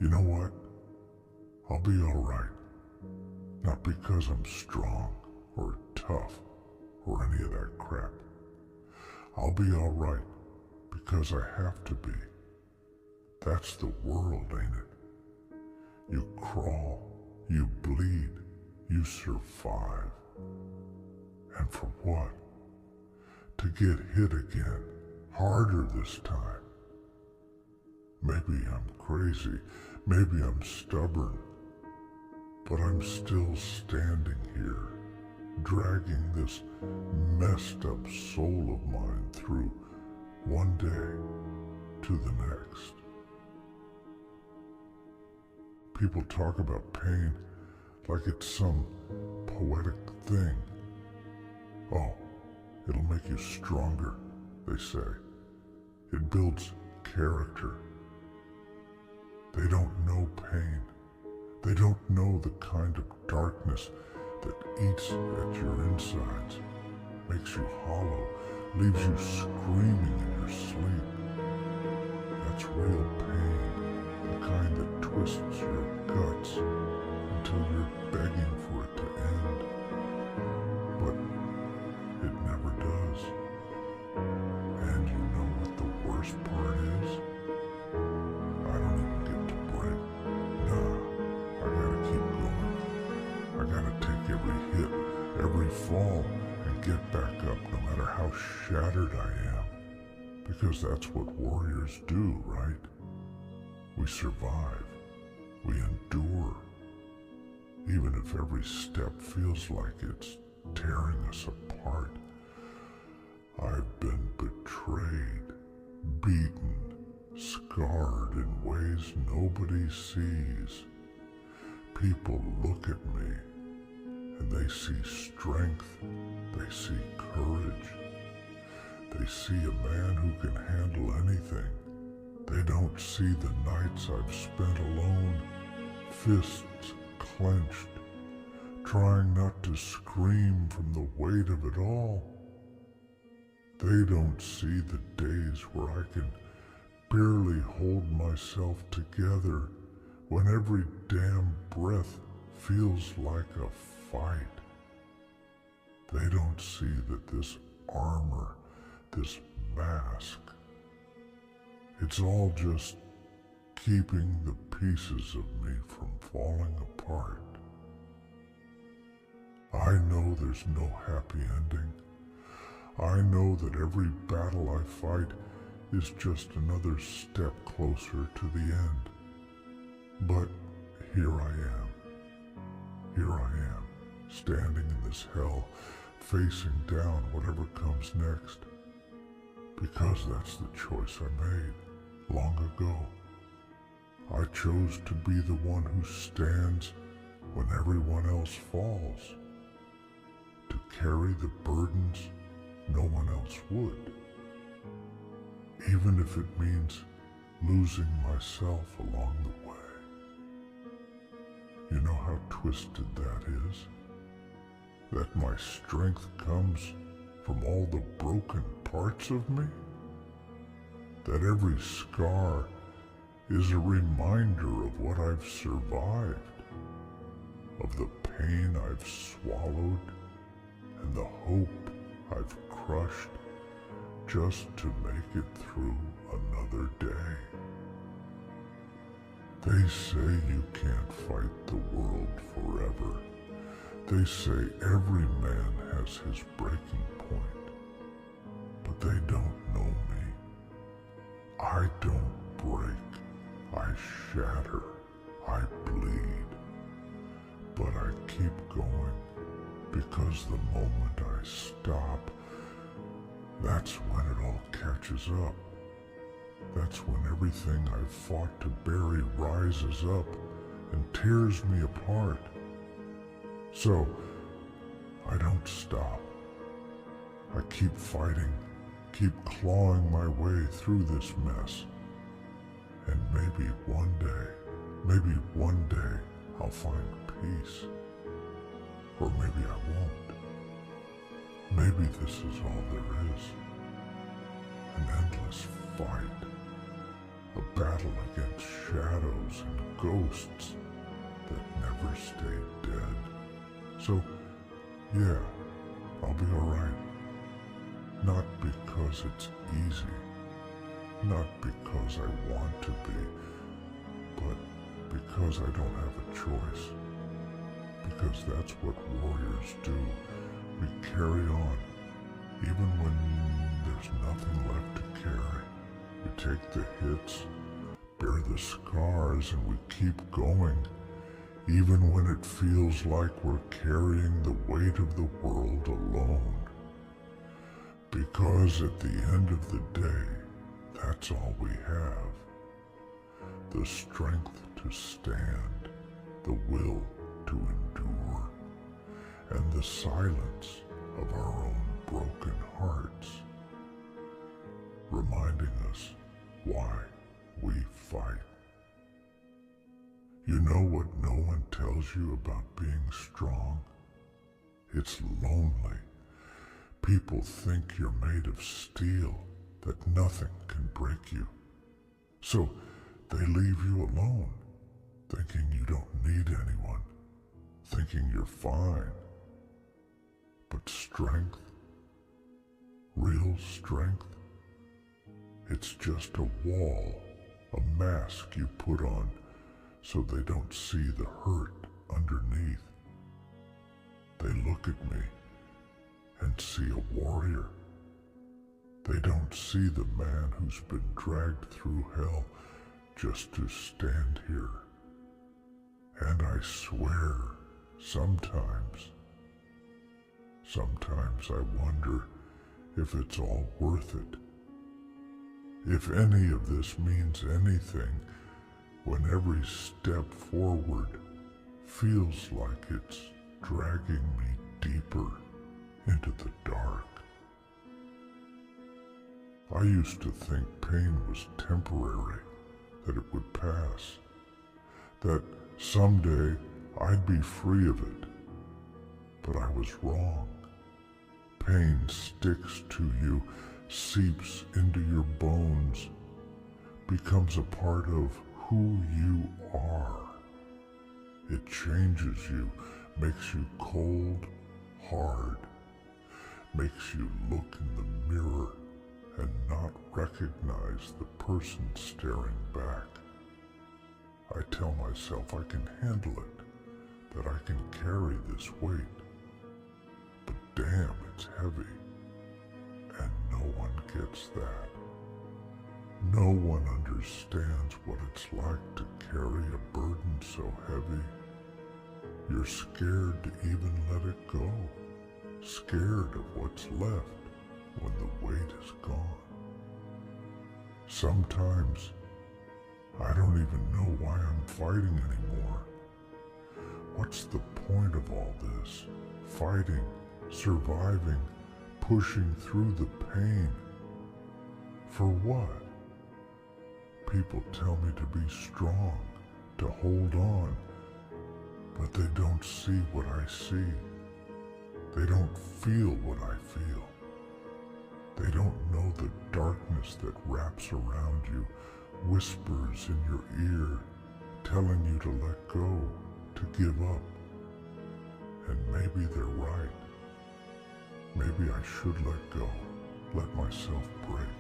You know what? I'll be alright. Not because I'm strong or tough or any of that crap. I'll be alright because I have to be. That's the world, ain't it? You crawl, you bleed, you survive. And for what? To get hit again, harder this time. Maybe I'm crazy, maybe I'm stubborn, but I'm still standing here, dragging this messed up soul of mine through one day to the next. People talk about pain like it's some poetic thing. Oh, it'll make you stronger, they say. It builds character. They don't know pain. They don't know the kind of darkness that eats at your insides, makes you hollow, leaves you screaming in your sleep. That's real pain, the kind that twists your guts until you're begging for it to end. But it never does. And you know what the worst part is? I don't even get to break. Nah, I gotta keep going. I gotta take every hit, every fall, and get back up no matter how shattered I am. Because that's what warriors do, right? We survive. We endure. Even if every step feels like it's tearing us apart. I've been betrayed, beaten, scarred in ways nobody sees. People look at me and they see strength, they see courage. They see a man who can handle anything. They don't see the nights I've spent alone, fists clenched, trying not to scream from the weight of it all. They don't see the days where I can barely hold myself together when every damn breath feels like a fight. They don't see that this armor, this mask, it's all just keeping the pieces of me from falling apart. I know there's no happy ending. I know that every battle I fight is just another step closer to the end. But here I am. Here I am, standing in this hell, facing down whatever comes next. Because that's the choice I made long ago. I chose to be the one who stands when everyone else falls. To carry the burdens no one else would. Even if it means losing myself along the way. You know how twisted that is? That my strength comes from all the broken parts of me? That every scar is a reminder of what I've survived, of the pain I've swallowed, and the hope I've crushed just to make it through another day. They say you can't fight the world forever. They say every man has his breaking point. But they don't know me. I don't break. I shatter. I bleed. But I keep going because the moment I stop, that's when it all catches up. That's when everything I've fought to bury rises up and tears me apart. So, I don't stop. I keep fighting, keep clawing my way through this mess. And maybe one day, I'll find peace. Or maybe I won't. Maybe this is all there is. An endless fight. A battle against shadows and ghosts that never stayed dead. So, yeah, I'll be alright. Not because it's easy, not because I want to be, but because I don't have a choice. Because that's what warriors do. We carry on, even when there's nothing left to carry. We take the hits, bear the scars, and we keep going, even when it feels like we're carrying the weight of the world alone. Because at the end of the day, that's all we have. The strength to stand, the will to endure, and the silence of our own broken hearts, reminding us why we fight. You know what no one tells you about being strong? It's lonely. People think you're made of steel, that nothing can break you. So they leave you alone, thinking you don't need anyone, thinking you're fine. But strength, real strength, it's just a wall, a mask you put on so they don't see the hurt underneath. They look at me and see a warrior. They don't see the man who's been dragged through hell just to stand here. And I swear, sometimes I wonder if it's all worth it. If any of this means anything, when every step forward feels like it's dragging me deeper into the dark. I used to think pain was temporary, that it would pass, that someday I'd be free of it. But I was wrong. Pain sticks to you, seeps into your bones, becomes a part of who you are. It changes you, makes you cold, hard, makes you look in the mirror and not recognize the person staring back. I tell myself I can handle it, that I can carry this weight. But damn, it's heavy. And no one gets that. No one understands what it's like to carry a burden so heavy. You're scared to even let it go. Scared of what's left when the weight is gone. Sometimes I don't even know why I'm fighting anymore. What's the point of all this? Fighting, surviving, pushing through the pain. For what? People tell me to be strong, to hold on, but they don't see what I see. They don't feel what I feel. They don't know the darkness that wraps around you, whispers in your ear, telling you to let go, to give up. And maybe they're right. Maybe I should let go, let myself break.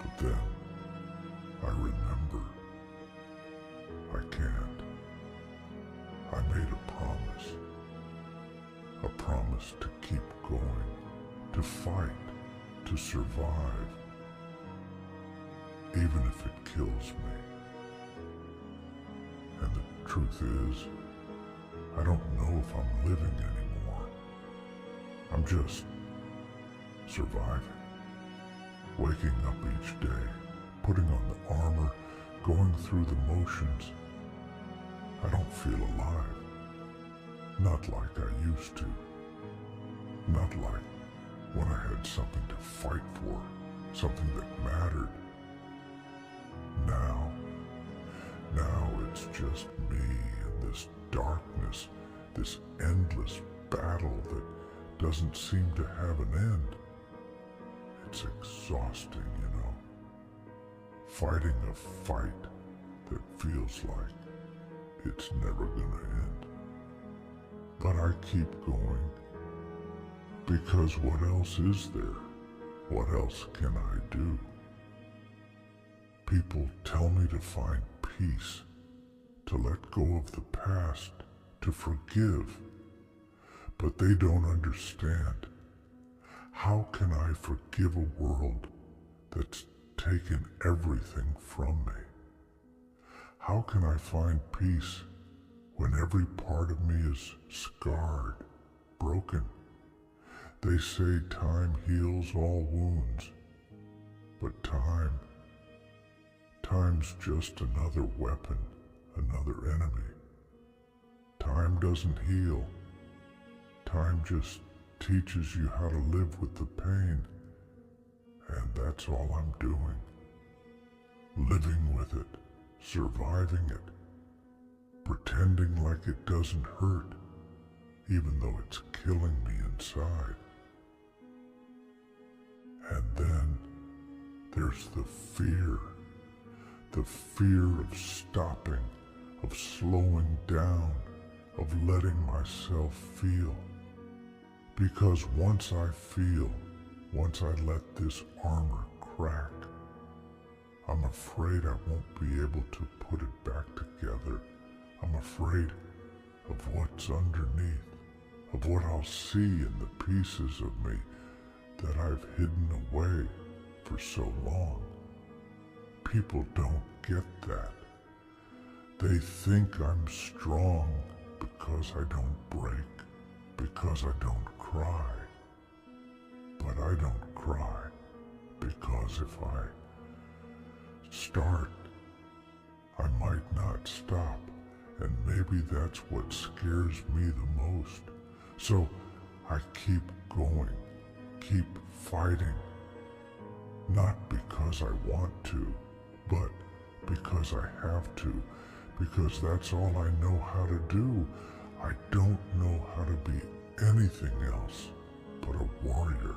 But then I remember I can't. I made a promise to keep going, to fight, to survive, even if it kills me. And the truth is, I don't know if I'm living anymore. I'm just surviving, waking up each day, putting on the armor, going through the motions. I don't feel alive. Not like I used to. Not like when I had something to fight for, something that mattered. Now it's just me and this darkness, this endless battle that doesn't seem to have an end. It's exhausting, you know. Fighting a fight that feels like it's never gonna end. But I keep going, because what else is there? What else can I do? People tell me to find peace, to let go of the past, to forgive, but they don't understand. How can I forgive a world that's taken everything from me? How can I find peace when every part of me is scarred, broken? They say time heals all wounds, but time's just another weapon, another enemy. Time doesn't heal. Time just teaches you how to live with the pain, and that's all I'm doing. Living with it, surviving it, pretending like it doesn't hurt, even though it's killing me inside. And then there's the fear of stopping, of slowing down, of letting myself feel. Because once I feel, once I let this armor crack, I'm afraid I won't be able to put it back together. I'm afraid of what's underneath, of what I'll see in the pieces of me that I've hidden away for so long. People don't get that. They think I'm strong because I don't break, because I don't cry. But I don't cry because if I start, I might not stop, and maybe that's what scares me the most. So I keep going, keep fighting, not because I want to, but because I have to, because that's all I know how to do. I don't know how to be anything else but a warrior.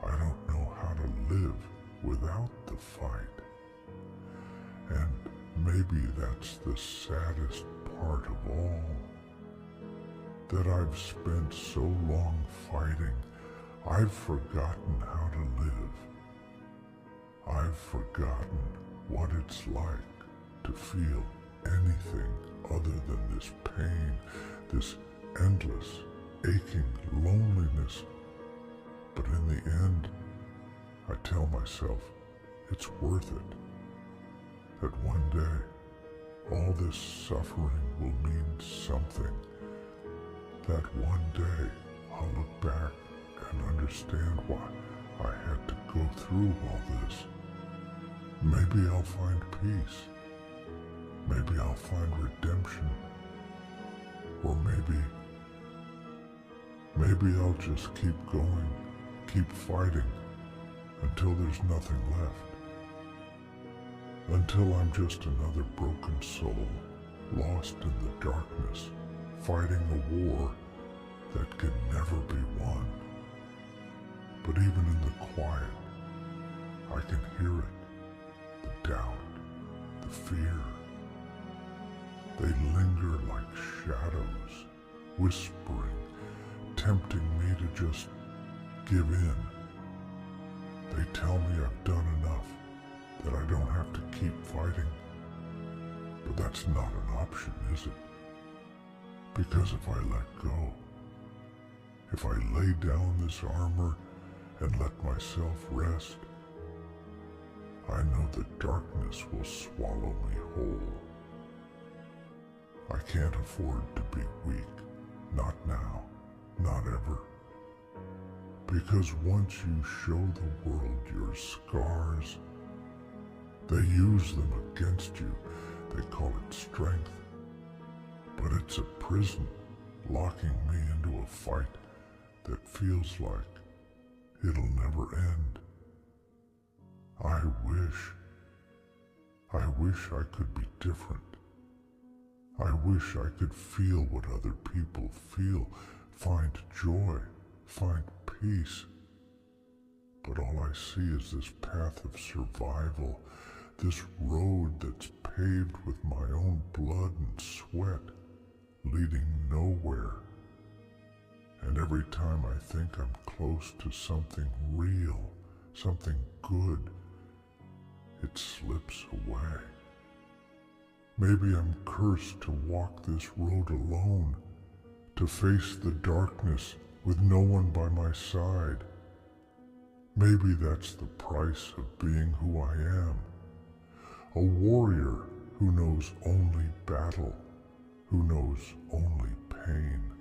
I don't know how to live without the fight. And maybe that's the saddest part of all, that I've spent so long fighting, I've forgotten how to live. I've forgotten what it's like to feel anything other than this pain, this endless, aching loneliness. But in the end, I tell myself it's worth it. That one day, all this suffering will mean something. That one day, I'll look back and understand why I had to go through all this. Maybe I'll find peace. Maybe I'll find redemption. Or maybe I'll just keep going, keep fighting, until there's nothing left. Until I'm just another broken soul, lost in the darkness, fighting a war that can never be won. But even in the quiet, I can hear it, the doubt, the fear. They linger like shadows, whispering, tempting me to just give in. They tell me I've done enough, that I don't have to keep fighting. But that's not an option, is it? Because if I let go, if I lay down this armor and let myself rest, I know the darkness will swallow me whole. I can't afford to be weak, not now, not ever. Because once you show the world your scars, they use them against you. They call it strength. But it's a prison, locking me into a fight that feels like it'll never end. I wish I could be different. I wish I could feel what other people feel, find joy, find peace. But all I see is this path of survival, this road that's paved with my own blood and sweat, leading nowhere. And every time I think I'm close to something real, something good, it slips away. Maybe I'm cursed to walk this road alone, to face the darkness with no one by my side. Maybe that's the price of being who I am. A warrior who knows only battle, who knows only pain.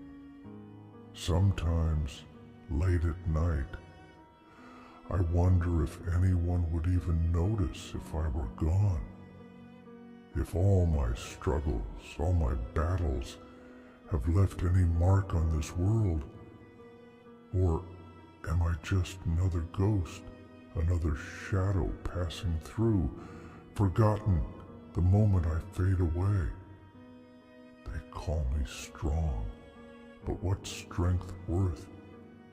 Sometimes, late at night, I wonder if anyone would even notice if I were gone. If all my struggles, all my battles have left any mark on this world, or am I just another ghost, another shadow passing through, forgotten the moment I fade away? They call me strong, but what's strength worth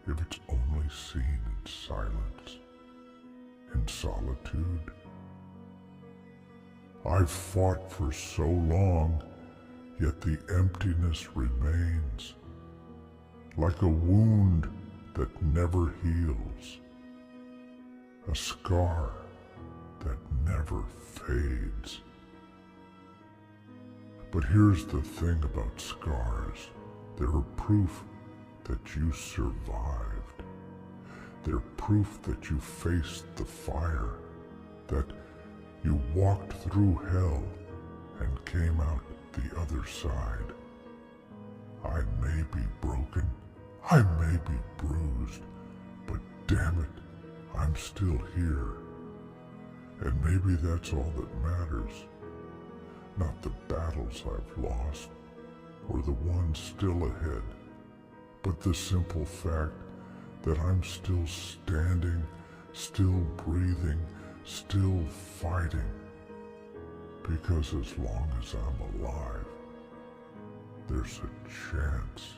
if it's only seen in silence, in solitude? I've fought for so long, yet the emptiness remains, like a wound that never heals, a scar that never fades. But here's the thing about scars. They're proof that you survived. They're proof that you faced the fire, that you walked through hell and came out the other side. I may be broken, I may be bruised, but damn it, I'm still here. And maybe that's all that matters. Not the battles I've lost, or the ones still ahead, but the simple fact that I'm still standing, still breathing, still fighting. Because as long as I'm alive, there's a chance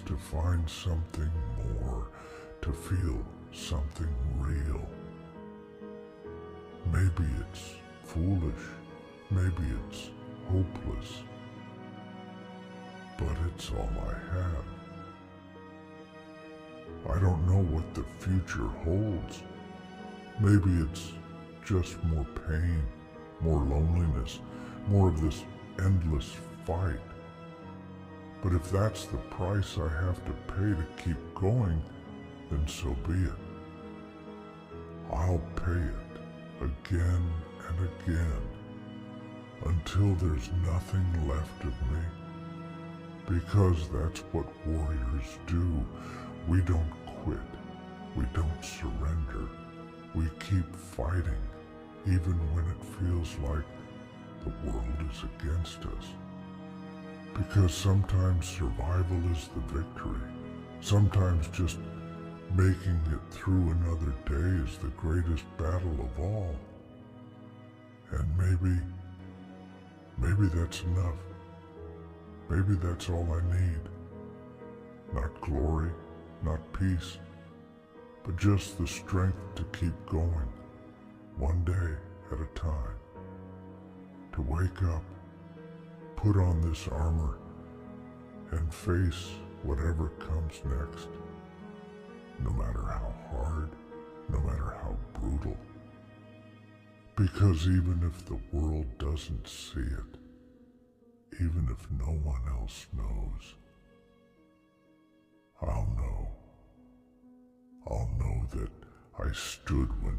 to find something more, to feel something real. Maybe it's foolish, maybe it's hopeless, but it's all I have. I don't know what the future holds. Maybe it's just more pain, more loneliness, more of this endless fight. But if that's the price I have to pay to keep going, then so be it. I'll pay it again and again until there's nothing left of me. Because that's what warriors do. We don't quit. We don't surrender. We keep fighting, even when it feels like the world is against us. Because sometimes survival is the victory. Sometimes just making it through another day is the greatest battle of all. And maybe that's enough. Maybe that's all I need. Not glory, not peace, but just the strength to keep going, one day at a time. To wake up, put on this armor, and face whatever comes next, no matter how hard, no matter how brutal. Because even if the world doesn't see it, even if no one else knows, I'll know. I'll know that I stood when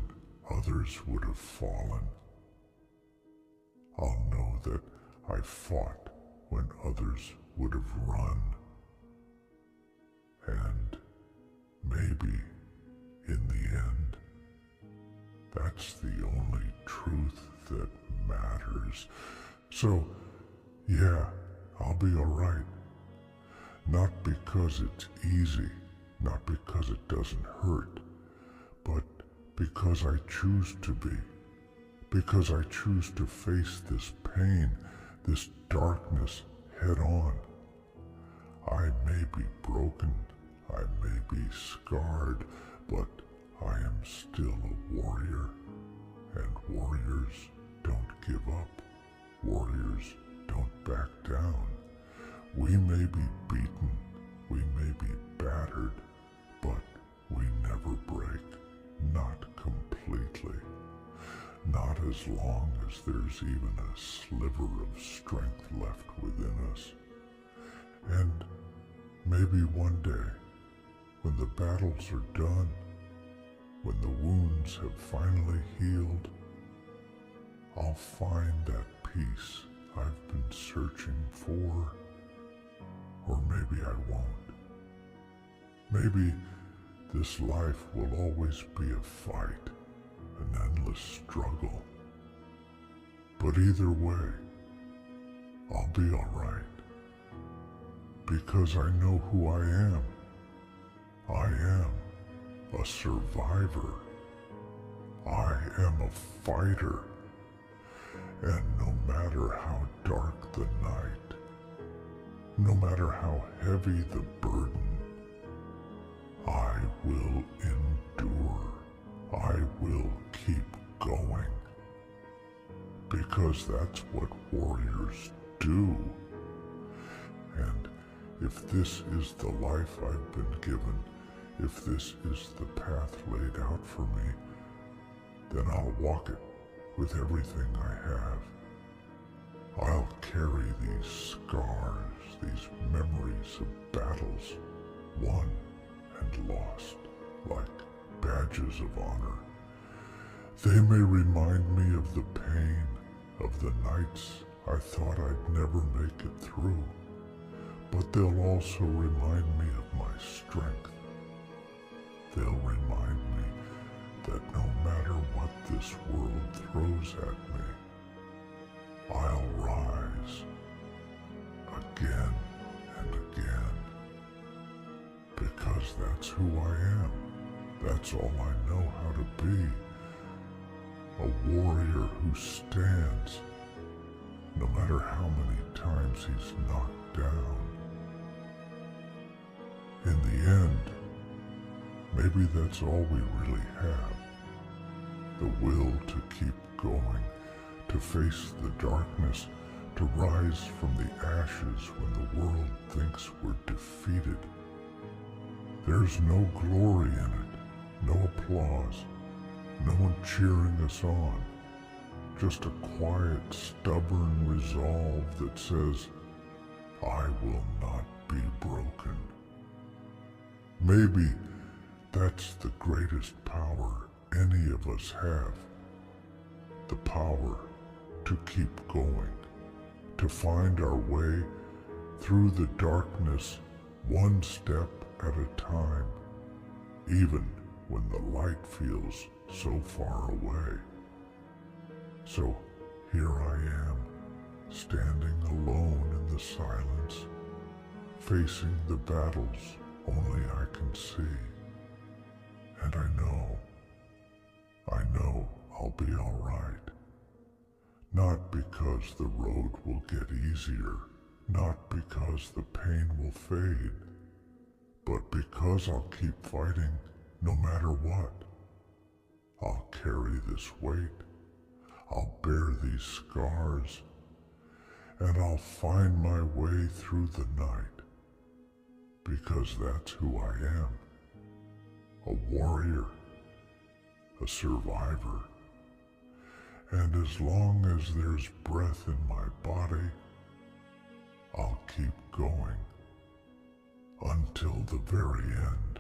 others would have fallen. I'll know that I fought when others would have run. And maybe, in the end, that's the only truth that matters. So, yeah, I'll be alright. Not because it's easy, not because it doesn't hurt, but because I choose to be. Because I choose to face this pain, this darkness head on. I may be broken, I may be scarred, but I am still a warrior, And warriors don't give up. Warriors don't back down. We may be beaten, we may be battered, but we never break. Not completely. Not as long as there's even a sliver of strength left within us. And maybe one day, when the battles are done, when the wounds have finally healed, I'll find that peace I've been searching for. Or maybe I won't. Maybe this life will always be a fight, an endless struggle. But either way, I'll be all right. Because I know who I am. I am a survivor. I am a fighter. And no matter how dark the night, no matter how heavy the burden, I will endure. I will keep going. Because that's what warriors do. And if this is the life I've been given, if this is the path laid out for me, then I'll walk it with everything I have. I'll carry these scars, these memories of battles won and lost, like badges of honor. They may remind me of the pain of the nights I thought I'd never make it through, but they'll also remind me of my strength. They'll remind me that no matter what this world throws at me, I'll rise again and again, because that's who I am. That's all I know how to be. A warrior who stands, no matter how many times he's knocked down. In the end, maybe that's all we really have. The will to keep going, to face the darkness, to rise from the ashes when the world thinks we're defeated. There's no glory in it, no applause, no one cheering us on, just a quiet, stubborn resolve that says, I will not be broken. Maybe that's the greatest power any of us have. The power to keep going, to find our way through the darkness one step at a time, even when the light feels so far away. So here I am, standing alone in the silence, facing the battles only I can see. And I know I'll be all right. Not because the road will get easier, not because the pain will fade, but because I'll keep fighting no matter what. I'll carry this weight, I'll bear these scars, and I'll find my way through the night, because that's who I am. A warrior, a survivor. And as long as there's breath in my body, I'll keep going until the very end.